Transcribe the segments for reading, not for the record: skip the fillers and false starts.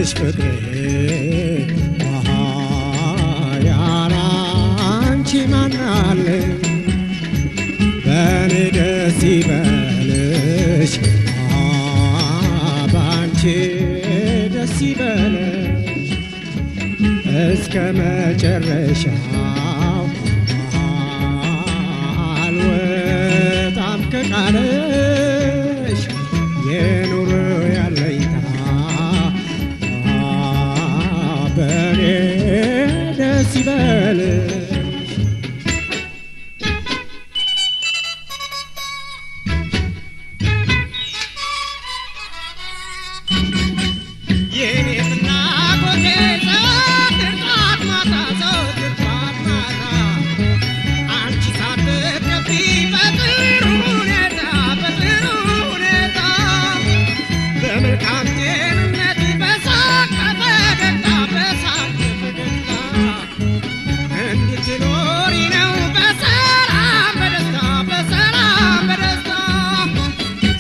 የምወድሽ ፍቅሬ ያለ አንቺ ማን አለ በኔ ደስ ይበልሽ ባንቺ ደስ ይበልሽ እስከ መጨረሻው አልወጣም ከቃልሽ የኑሮ ያለኝታ በኔ ደስ ይበልሽ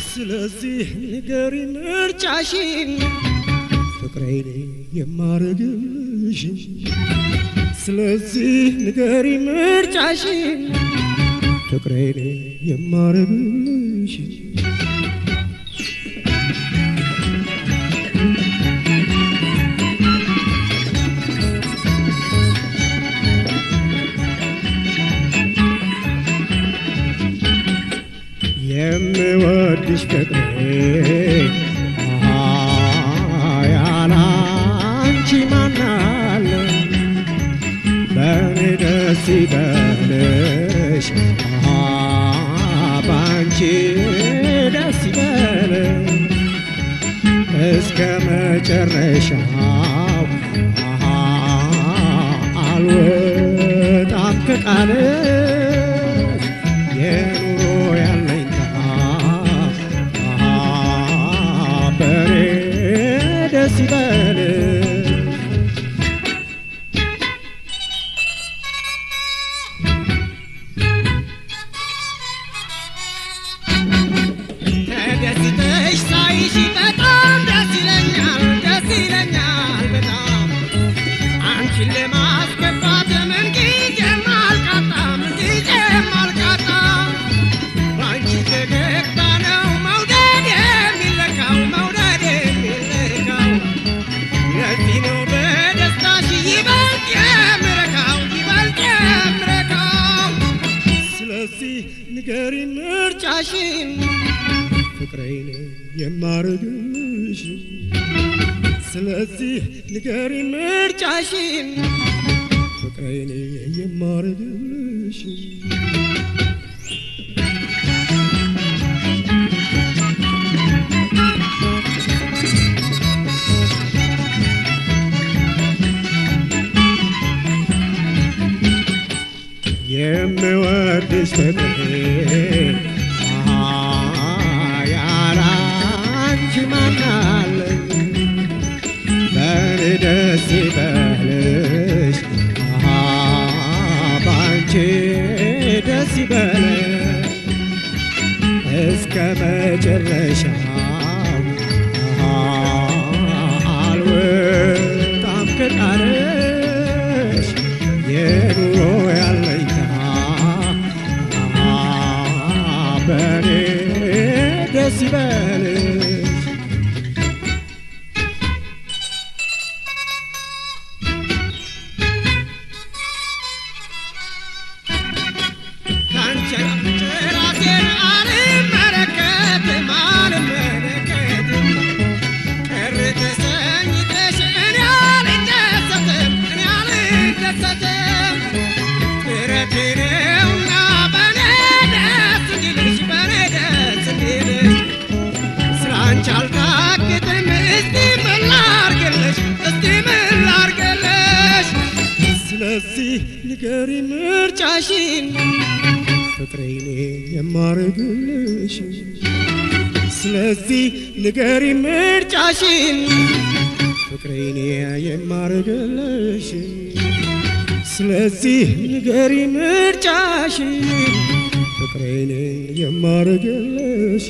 ስለዚህ ንገሪ ምርጫሽን ፍቅሬን የማረግልሽ ስለዚህ ንገሪ ምርጫሽን ፍቅሬን የማረግልሽ የምወድሽ ፍቅሬ ያለ አንቺ ማን አለ በኔ ደስ ይበልሽ ባንቺ ደስ ይበልሽ እስከ መጨረሻው አልወጣም ከቃልሽ የኑሮ ያለኝታ በኔ ደስ ይበልሽ ተደስተሽ ሳይሽ በጣም ደስ ይለኛል በጣም አንቺን ለማስገባት ምንጊዜም አልቃጣም ባንቺ ፈገግታ ነው መውደድ የሚለካው ለዚህ ነው በደስታሽ ይበልጥ የምረካው ስለዚህ ንገሪ ምርጫሽን ፍቅሬን የማረግልሽ ስለዚህ ንገሪ ምርጫሽን ፍቅሬን የማረግልሽ የምወድሽ ፍቅሬ ያለ አንቺ ማን አለ በኔ ደስ ይበልሽ ባንቺ ደስ ይበልሽ እስከ መጨረሻው አልወጣም ከቃልሽ የኑሮ ያለኝታ በኔ ደስ ይበልሽ ራሴን አልመለከትም ቅር ተሰኝተሽ እኔ አልደሰትም ጥረቴ ነውና በኔ ደስ እንዲልሽ ስላንቺ አልታክትም እስቲ ምን ላርግልሽ ስለዚህ ንገሪ ምርጫሽን ፍቅሬን የማረግልሽ ስለዚህ ንገሪ ምርጫሽን ፍቅሬን የማረግልሽ ስለዚህ ንገሪ ምርጫሽን ፍቅሬን የማረግልሽ